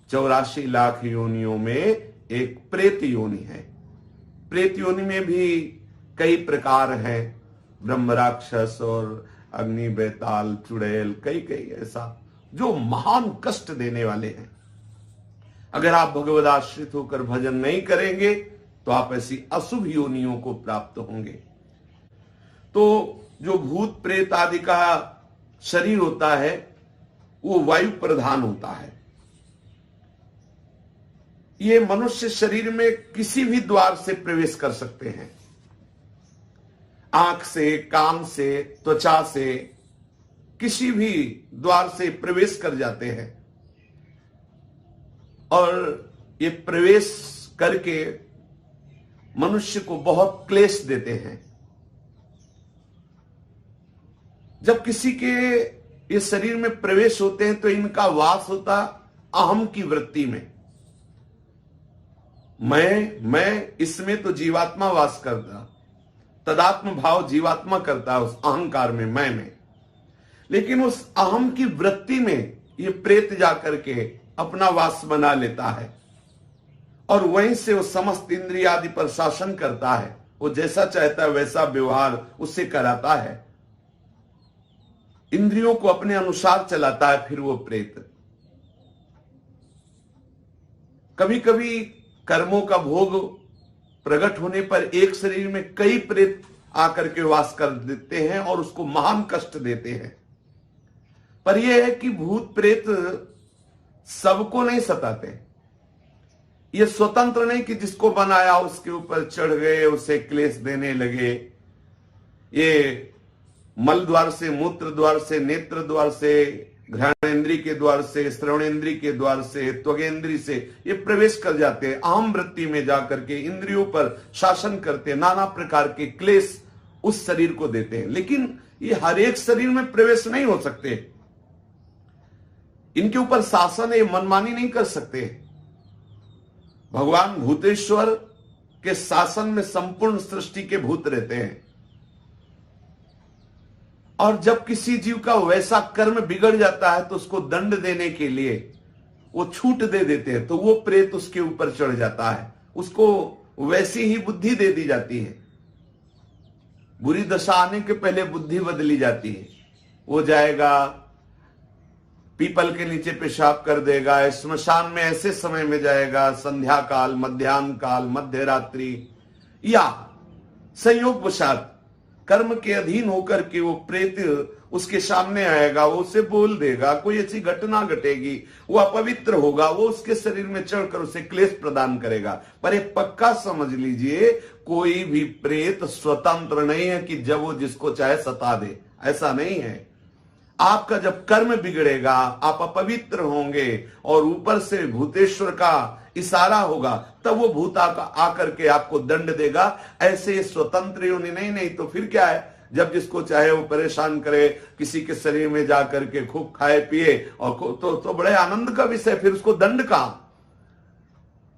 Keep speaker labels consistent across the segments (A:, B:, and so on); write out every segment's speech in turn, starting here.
A: 84 लाख योनियों में एक प्रेत योनि है। प्रेत योनि में भी कई प्रकार हैं, ब्रह्म राक्षस और अग्नि बेताल चुड़ैल, कई कई ऐसा जो महान कष्ट देने वाले हैं। अगर आप भगवद आश्रित होकर भजन नहीं करेंगे तो आप ऐसी अशुभ योनियों को प्राप्त होंगे। तो जो भूत प्रेत आदि का शरीर होता है वो वायु प्रधान होता है। ये मनुष्य शरीर में किसी भी द्वार से प्रवेश कर सकते हैं, आंख से, कान से, त्वचा से, किसी भी द्वार से प्रवेश कर जाते हैं और ये प्रवेश करके मनुष्य को बहुत क्लेश देते हैं। जब किसी के ये शरीर में प्रवेश होते हैं तो इनका वास होता अहम की वृत्ति में। मैं इसमें तो जीवात्मा वास करता, तदात्म भाव जीवात्मा करता है उस अहंकार में, मैं में। लेकिन उस अहम की वृत्ति में ये प्रेत जाकर के अपना वास बना लेता है और वहीं से वो समस्त इंद्रिय आदि पर शासन करता है। वो जैसा चाहता है वैसा व्यवहार उससे कराता है, इंद्रियों को अपने अनुसार चलाता है। फिर वो प्रेत कभी कभी कर्मों का भोग प्रकट होने पर एक शरीर में कई प्रेत आकर के वास कर देते हैं और उसको महान कष्ट देते हैं। पर यह है कि भूत प्रेत सबको नहीं सताते। ये स्वतंत्र नहीं कि जिसको बनाया उसके ऊपर चढ़ गए, उसे क्लेश देने लगे। ये मल द्वार से, मूत्र द्वार से, नेत्र द्वार से, घ्राणेन्द्रिय के द्वार से, श्रवणेन्द्रिय के द्वार से, त्वगेन्द्रिय से ये प्रवेश कर जाते हैं। अहम वृत्ति में जाकर के इंद्रियों पर शासन करते, नाना प्रकार के क्लेश उस शरीर को देते हैं। लेकिन ये हर एक शरीर में प्रवेश नहीं हो सकते, इनके ऊपर शासन ये मनमानी नहीं कर सकते। भगवान भूतेश्वर के शासन में संपूर्ण सृष्टि के भूत रहते हैं और जब किसी जीव का वैसा कर्म बिगड़ जाता है तो उसको दंड देने के लिए वो छूट दे देते हैं, तो वो प्रेत उसके ऊपर चढ़ जाता है, उसको वैसी ही बुद्धि दे दी जाती है। बुरी दशा आने के पहले बुद्धि बदली जाती है। वो जाएगा, पीपल के नीचे पेशाब कर देगा, श्मशान में ऐसे समय में जाएगा, संध्या काल, मध्याह्न काल, मध्य रात्रि, या संयोगवशात कर्म के अधीन होकर के वो प्रेत उसके सामने आएगा, वो उसे बोल देगा, कोई ऐसी घटना घटेगी, वो अपवित्र होगा, वो उसके शरीर में चढ़कर उसे क्लेश प्रदान करेगा। पर एक पक्का समझ लीजिए, कोई भी प्रेत स्वतंत्र नहीं है कि जब वो जिसको चाहे सता दे, ऐसा नहीं है। आपका जब कर्म बिगड़ेगा, आप अपवित्र होंगे और ऊपर से भूतेश्वर का इशारा होगा, तब वो भूत आकर के आपको दंड देगा। ऐसे स्वतंत्र योनि नहीं तो फिर क्या है, जब जिसको चाहे वो परेशान करे, किसी के शरीर में जाकर के खूब खाए पिए और तो बड़े आनंद का विषय, फिर उसको दंड का।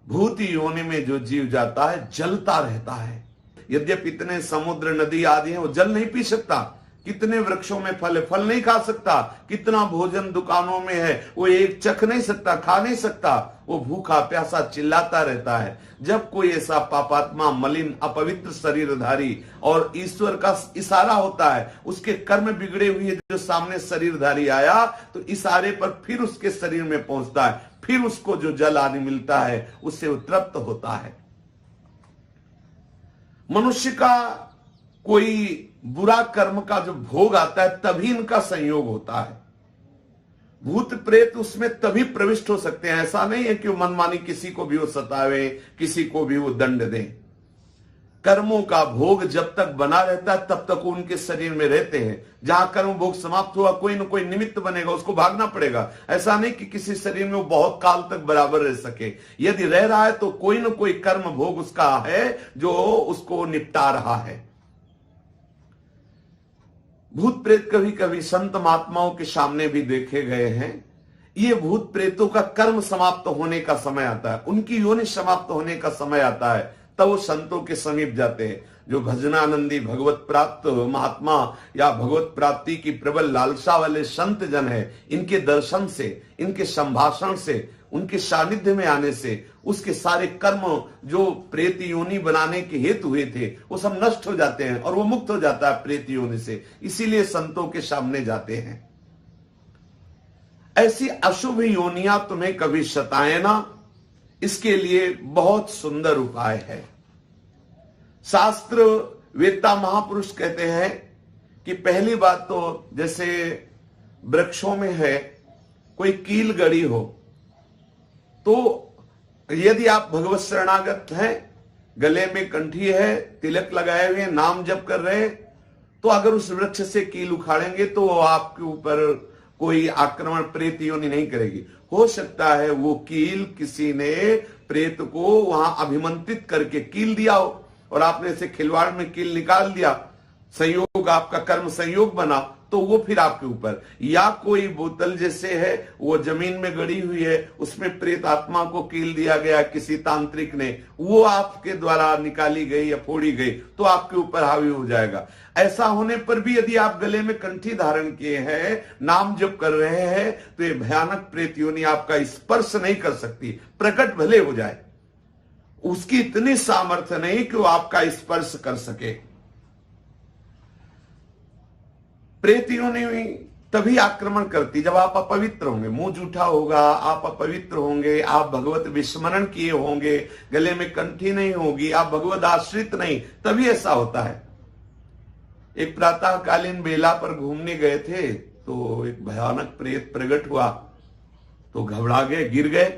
A: भूत योनि में जो जीव जाता है जलता रहता है। यद्यपि इतने समुद्र नदी आदि हैं, वो जल नहीं पी सकता, कितने वृक्षों में फल है, फल नहीं खा सकता, कितना भोजन दुकानों में है, वो एक चख नहीं सकता, खा नहीं सकता, वो भूखा प्यासा चिल्लाता रहता है। जब कोई ऐसा पापात्मा, मलिन, अपवित्र शरीरधारी और ईश्वर का इशारा होता है, उसके कर्म बिगड़े हुए जो सामने शरीरधारी आया, तो इशारे पर फिर उसके शरीर में पहुंचता है, फिर उसको जो जल आदि मिलता है उससे वो तृप्त होता है। मनुष्य का कोई बुरा कर्म का जो भोग आता है तभी इनका संयोग होता है। भूत प्रेत उसमें तभी प्रविष्ट हो सकते हैं। ऐसा नहीं है कि वो मनमानी किसी को भी वो सतावे, किसी को भी वो दंड दे। कर्मों का भोग जब तक बना रहता है तब तक उनके शरीर में रहते हैं। जहां कर्म भोग समाप्त हुआ, कोई ना कोई निमित्त बनेगा, उसको भागना पड़ेगा। ऐसा नहीं कि किसी शरीर में वो बहुत काल तक बराबर रह सके। यदि रह रहा है तो कोई ना कोई कर्म भोग उसका है जो उसको निपटा रहा है। भूत प्रेत कभी कभी संत महात्माओं के सामने भी देखे गए हैं। ये भूत प्रेतों का कर्म समाप्त होने का समय आता है, उनकी योनि समाप्त होने का समय आता है, तब वो संतों के समीप जाते हैं। जो भजनानंदी, भगवत प्राप्त महात्मा या भगवत प्राप्ति की प्रबल लालसा वाले संत जन है, इनके दर्शन से, इनके संभाषण से उनके सानिध्य में आने से उसके सारे कर्म जो प्रेत योनि बनाने के हेतु हुए थे वो सब नष्ट हो जाते हैं और वो मुक्त हो जाता है प्रेत योनि से। इसीलिए संतों के सामने जाते हैं। ऐसी अशुभ योनियां तुम्हें कभी सताए ना, इसके लिए बहुत सुंदर उपाय है। शास्त्र वेत्ता महापुरुष कहते हैं कि पहली बात तो जैसे वृक्षों में है कोई कील गड़ी हो, तो यदि आप भगवत शरणागत हैं, गले में कंठी है, तिलक लगाए हुए, नाम जप कर रहे हैं, तो अगर उस वृक्ष से कील उखाड़ेंगे तो आपके ऊपर कोई आक्रमण प्रेत योनि नहीं करेगी। हो सकता है वो कील किसी ने प्रेत को वहां अभिमंत्रित करके कील दिया हो और आपने इसे खिलवाड़ में कील निकाल दिया, संयोग आपका कर्म संयोग बना, तो वो फिर आपके ऊपर। या कोई बोतल जैसे है वो जमीन में गड़ी हुई है, उसमें प्रेत आत्मा को कील दिया गया किसी तांत्रिक ने, वो आपके द्वारा निकाली गई या फोड़ी गई तो आपके ऊपर हावी हो जाएगा। ऐसा होने पर भी यदि आप गले में कंठी धारण किए हैं, नाम जप कर रहे हैं, तो ये भयानक प्रेत योनि आपका स्पर्श नहीं कर सकती, प्रकट भले हो जाए, उसकी इतनी सामर्थ्य नहीं कि वो आपका स्पर्श कर सके। प्रेत योनि तभी आक्रमण करती जब आप अपवित्र होंगे, मुंह जूठा होगा, आप अपवित्र होंगे, आप भगवत विस्मरण किए होंगे, गले में कंठी नहीं होगी, आप भगवत आश्रित नहीं, तभी ऐसा होता है। एक प्रातःकालीन बेला पर घूमने गए थे तो एक भयानक प्रेत प्रकट हुआ, तो घबरा गए, गिर गए।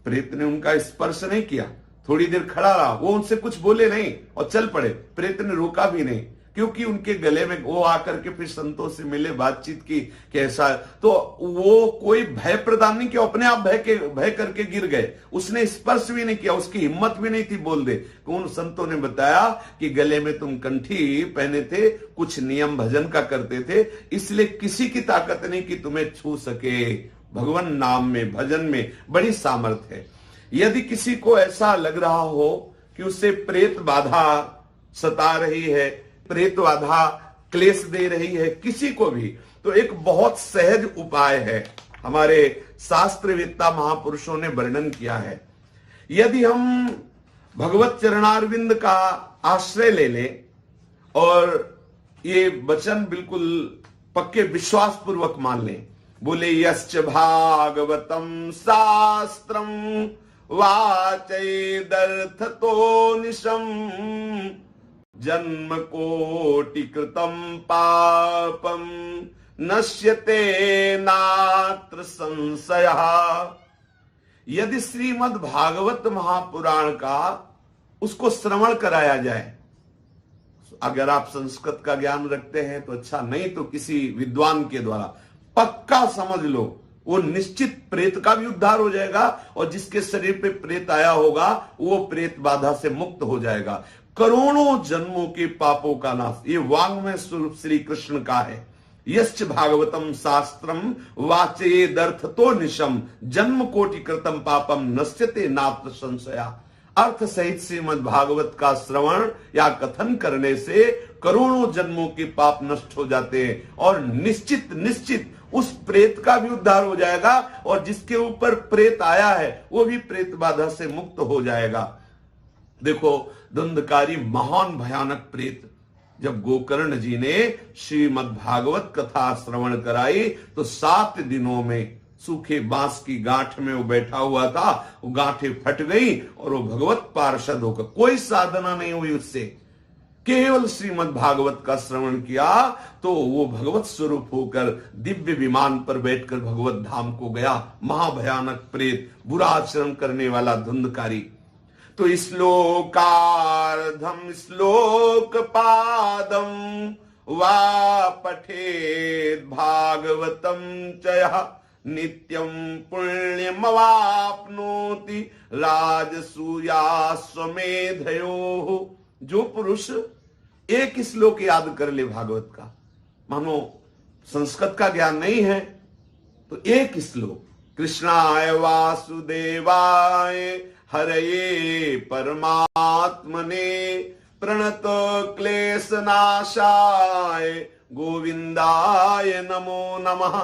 A: प्रेत ने उनका स्पर्श नहीं किया, थोड़ी देर खड़ा रहा, वो उनसे कुछ बोले नहीं और चल पड़े। प्रेत ने रोका भी नहीं, क्योंकि उनके गले में वो आकर के फिर संतों से मिले, बातचीत की कैसा, तो वो कोई भय प्रदान नहीं किया, अपने आप भय करके गिर गए, उसने स्पर्श भी नहीं किया, उसकी हिम्मत भी नहीं थी बोल दे। उन संतों ने बताया कि गले में तुम कंठी पहने थे, कुछ नियम भजन का करते थे, इसलिए किसी की ताकत नहीं कि तुम्हें छू सके। भगवान नाम में, भजन में बड़ी सामर्थ्य है। यदि किसी को ऐसा लग रहा हो कि उसे प्रेत बाधा सता रही है, प्रेत बाधा क्लेश दे रही है किसी को भी, तो एक बहुत सहज उपाय है, हमारे शास्त्रवेत्ता महापुरुषों ने वर्णन किया है। यदि हम भगवत चरणारविंद का आश्रय ले लें और ये वचन बिल्कुल पक्के विश्वास पूर्वक मान लें, बोले यश्च भागवतम शास्त्रम वाचैदर्थतो निशम जन्म कोटि कृतम पापम नश्यते नात्र संशयः। यदि श्रीमद् भागवत महापुराण का उसको श्रवण कराया जाए, अगर आप संस्कृत का ज्ञान रखते हैं तो अच्छा, नहीं तो किसी विद्वान के द्वारा पक्का समझ लो, वो निश्चित प्रेत का भी उद्धार हो जाएगा और जिसके शरीर पे प्रेत आया होगा वो प्रेत बाधा से मुक्त हो जाएगा। करोड़ों जन्मों के पापों का नाश, ये वांग्मय स्वरूप श्री कृष्ण का है। यश्च भागवतम शास्त्रम वाचयेदर्थतो निशम जन्म कोटि कृतम पापम नश्यते नात्र संशया। अर्थ सहित श्रीमद् भागवत का श्रवण या कथन करने से करोड़ों जन्मों के पाप नष्ट हो जाते हैं और निश्चित निश्चित उस प्रेत का भी उद्धार हो जाएगा और जिसके ऊपर प्रेत आया है वो भी प्रेत बाधा से मुक्त हो जाएगा। देखो, धुंधकारी महान भयानक प्रेत जब गोकर्ण जी ने श्रीमद् भागवत कथा श्रवण कराई तो 7 दिनों में सूखे बांस की गांठ में वो बैठा हुआ था, वो गांठें फट गई और वो भगवत पार्षद होकर, कोई साधना नहीं हुई उससे, केवल श्रीमद् भागवत का श्रवण किया तो वो भगवत स्वरूप होकर दिव्य विमान पर बैठकर भगवत धाम को गया। महाभयानक प्रेत, बुरा आचरण करने वाला धुंधकारी। तो श्लोकार्धम श्लोक पादम वा पठेद भागवतम चयः नित्यम पुण्यमवाप्नोति राजसूयाश्वमेधयोः। जो पुरुष एक श्लोक याद कर ले भागवत का, मानो संस्कृत का ज्ञान नहीं है, तो एक श्लोक, कृष्णाय वासुदेवाय हरये परमात्मने प्रणत क्लेश नाशाय गोविंदाय नमो नमः,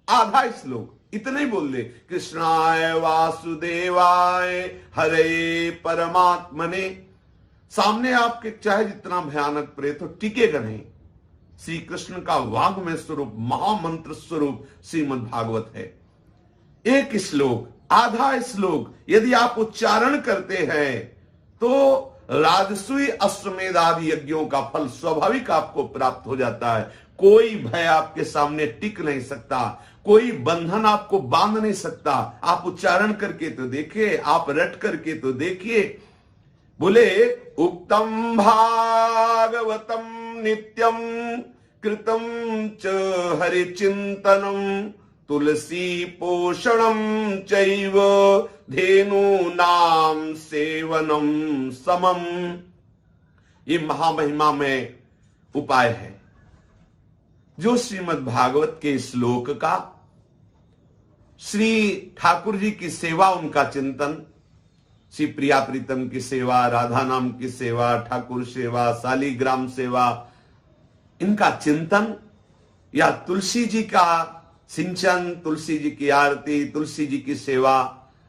A: आधा श्लोक इतना ही बोल दे, कृष्णाय वासुदेवाय हरे परमात्मने। सामने आपके चाहे जितना भयानक प्रेत हो, टिकेगा नहीं। श्री कृष्ण का वाग्मय स्वरूप, महामंत्र स्वरूप श्रीमद् भागवत है। एक श्लोक, आधा श्लोक यदि आप उच्चारण करते हैं तो राजसूय अश्वमेध आदि यज्ञों का फल स्वाभाविक आपको प्राप्त हो जाता है। कोई भय आपके सामने टिक नहीं सकता, कोई बंधन आपको बांध नहीं सकता। आप उच्चारण करके तो देखिए, आप रट करके तो देखिए। बोले, उक्तम भागवतम नित्यम कृतम च हरिचिंतनम तुलसी पोषणम चैव धेनूनाम सेवनम समम। ये महामहिमा में उपाय है जो श्रीमद् भागवत के श्लोक का, श्री ठाकुर जी की सेवा, उनका चिंतन, श्री प्रिया प्रीतम की सेवा, राधा नाम की सेवा, ठाकुर सेवा, शालीग्राम सेवा, इनका चिंतन, या तुलसी जी का सिंचन, तुलसी जी की आरती, तुलसी जी की सेवा,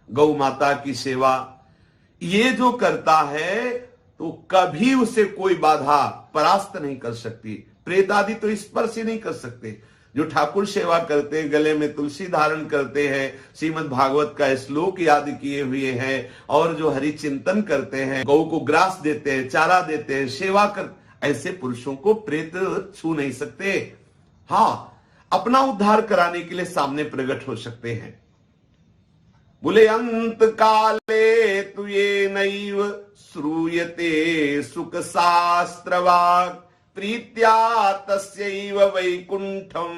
A: गौ माता की सेवा, ये जो करता है तो कभी उसे कोई बाधा परास्त नहीं कर सकती। प्रेत आदि तो स्पर्श ही नहीं कर सकते। जो ठाकुर सेवा करते हैं, गले में तुलसी धारण करते हैं, श्रीमद् भागवत का श्लोक याद किए हुए हैं, और जो हरि चिंतन करते हैं, गौ को ग्रास देते हैं, चारा देते हैं, सेवा कर, ऐसे पुरुषों को प्रेत छू नहीं सकते। हाँ, अपना उद्धार कराने के लिए सामने प्रकट हो सकते हैं। बोले, अंत काले तु ये नैव श्रूयते सुख शास्त्रवाक् प्रीत्या तस्यैव वैकुंठम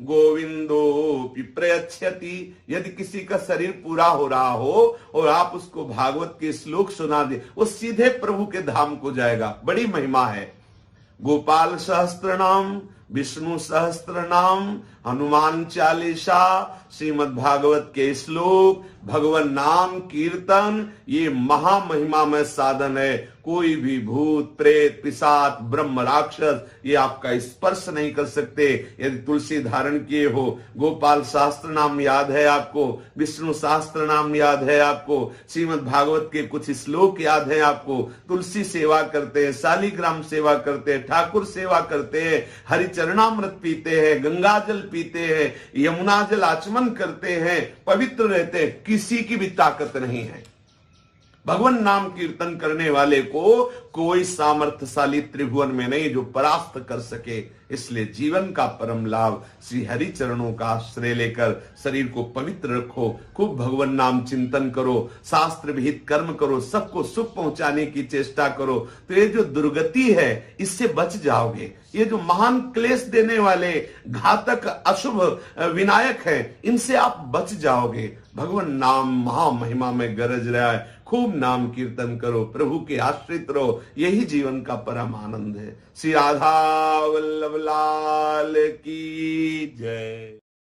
A: गोविंदोपि प्रयच्छति। यदि किसी का शरीर पूरा हो रहा हो और आप उसको भागवत के श्लोक सुना दे, वो सीधे प्रभु के धाम को जाएगा। बड़ी महिमा है। गोपाल सहस्त्र नाम, विष्णु सहस्त्र नाम, हनुमान चालीसा, श्रीमद् भागवत के श्लोक, भगवान नाम कीर्तन, ये महामहिमा में साधन है। कोई भी भूत प्रेत पिशाच ब्रह्म राक्षस ये आपका स्पर्श नहीं कर सकते यदि तुलसी धारण किए हो। गोपाल शास्त्र नाम याद है आपको, विष्णु शास्त्र नाम याद है आपको, श्रीमद् भागवत के कुछ श्लोक याद है आपको, तुलसी सेवा करते हैं, शालीग्राम सेवा करते हैं, ठाकुर सेवा करते हैं, हरिचरणामृत पीते हैं, गंगा जल पीते हैं, यमुना जल आचमन करते हैं, पवित्र रहते हैं, किसी की भी ताकत नहीं है। भगवान नाम कीर्तन करने वाले को कोई सामर्थ्यशाली त्रिभुवन में नहीं जो परास्त कर सके। इसलिए जीवन का परम लाभ श्री हरि चरणों का आश्रय लेकर शरीर को पवित्र रखो, खूब भगवान नाम चिंतन करो, शास्त्र विहित कर्म करो, सबको सुख पहुंचाने की चेष्टा करो, तो ये जो दुर्गति है इससे बच जाओगे। ये जो महान क्लेश देने वाले घातक अशुभ विनायक हैं, इनसे आप बच जाओगे। भगवान नाम महामहिमा में गरज रहा है, खूब नाम कीर्तन करो, प्रभु के आश्रित रहो, यही जीवन का परम आनंद है। श्री राधा वल्लभ लाल की जय।